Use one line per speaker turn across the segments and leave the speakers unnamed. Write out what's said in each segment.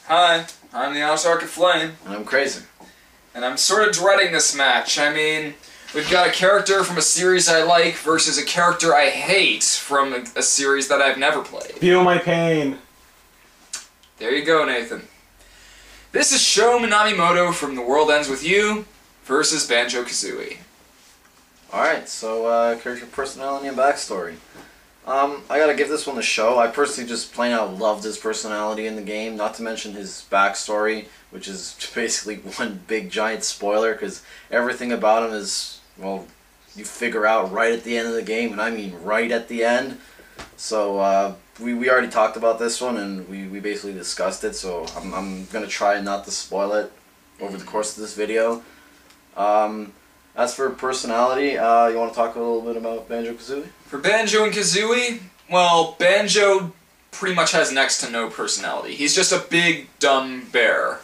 Hi, I'm the Ozark of Flame.
And I'm Crazy.
And I'm sort of dreading this match. I mean, we've got a character from a series I like versus a character I hate from a series that I've never played.
Feel my pain.
There you go, Nathan. This is Sho Minamimoto from The World Ends With You versus Banjo Kazooie.
Alright, so character personality and backstory. I gotta give this one a show. I personally just plain out loved his personality in the game, not to mention his backstory, which is basically one big giant spoiler, because everything about him is, well, you figure out right at the end of the game, and I mean right at the end. So, we already talked about this one, and we basically discussed it, so I'm gonna try not to spoil it over the course of this video. As for personality, you want to talk a little bit about Banjo-Kazooie?
For Banjo and Kazooie, well, Banjo pretty much has next to no personality. He's just a big, dumb bear.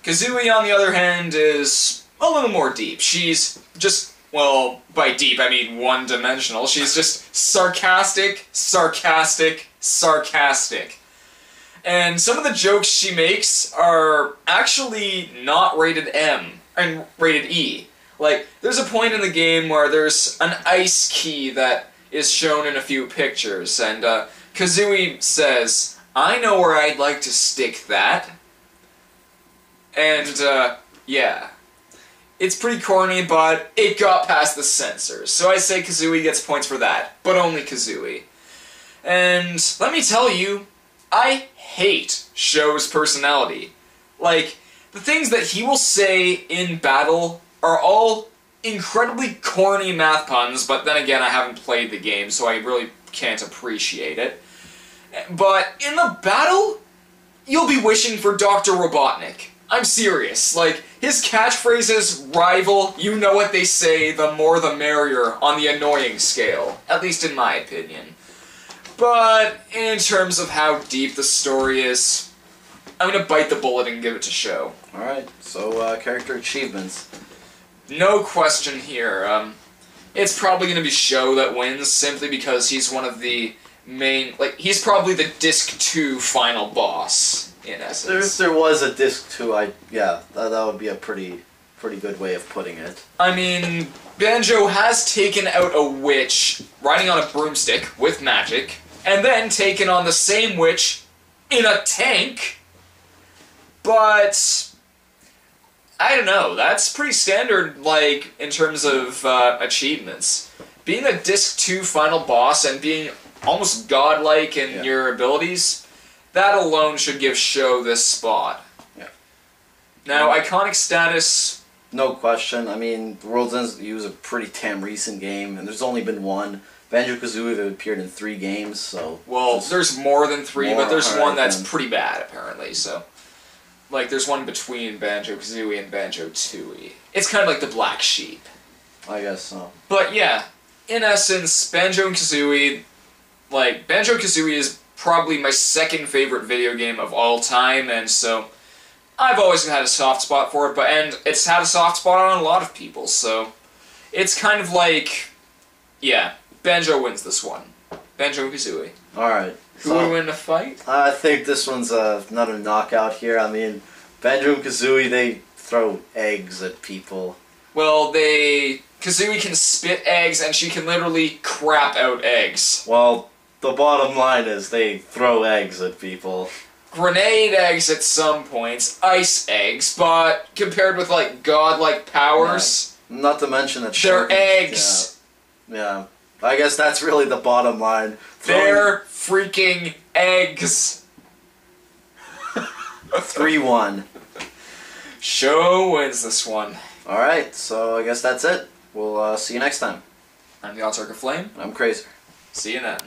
Kazooie, on the other hand, is a little more deep. She's just, well, by deep I mean one-dimensional. She's just sarcastic, sarcastic, sarcastic. And some of the jokes she makes are actually not rated M, and rated E. Like, there's a point in the game where there's an ice key that is shown in a few pictures, and Kazooie says, "I know where I'd like to stick that." And, yeah. It's pretty corny, but it got past the censors, so I say Kazooie gets points for that, but only Kazooie. And let me tell you, I hate Sho's personality. Like, the things that he will say in battle are all incredibly corny math puns, but then again, I haven't played the game, so I really can't appreciate it. But in the battle, you'll be wishing for Dr. Robotnik. I'm serious. Like, his catchphrases rival, you know what they say, the more the merrier on the annoying scale. At least in my opinion. But in terms of how deep the story is, I'm gonna bite the bullet and give it to Sho.
Alright, so character achievements.
No question here. It's probably going to be Sho that wins, simply because he's one of the main... Like, he's probably the Disc 2 final boss, in essence.
If there was a Disc 2, yeah, that would be a pretty good way of putting it.
I mean, Banjo has taken out a witch riding on a broomstick with magic, and then taken on the same witch in a tank, but I don't know, that's pretty standard, like, in terms of achievements. Being a Disc 2 final boss and being almost godlike in your abilities, that alone should give Sho this spot.
Yeah.
Now, iconic status...
No question. I mean, The World's Ends With You is a pretty damn recent game, and there's only been one. Banjo-Kazooie have appeared in 3 games, so...
Well, there's more than 3, but there's one that's pretty bad, apparently, so... Like, there's one between Banjo-Kazooie and Banjo-Tooie. It's kind of like the black sheep.
I guess so.
But yeah, in essence, Banjo and Kazooie, like, Banjo-Kazooie is probably my second favorite video game of all time, and so I've always had a soft spot for it, and it's had a soft spot on a lot of people, so it's kind of like, yeah, Banjo wins this one. Banjo-Kazooie.
Alright.
Who would win the fight?
I think this one's not a knockout here. I mean, Banjo and Kazooie, they throw eggs at people.
Well, Kazooie can spit eggs, and she can literally crap out eggs.
Well, the bottom line is they throw eggs at people.
Grenade eggs at some points, ice eggs, but compared with, like, godlike powers...
Yeah. Not to mention that
they're eggs!
Yeah. I guess that's really the bottom line.
They're freaking eggs!
3-1.
Sho wins this one.
Alright, so I guess that's it. We'll see you next time.
I'm the Ozark of Flame.
I'm Crazy.
See you then.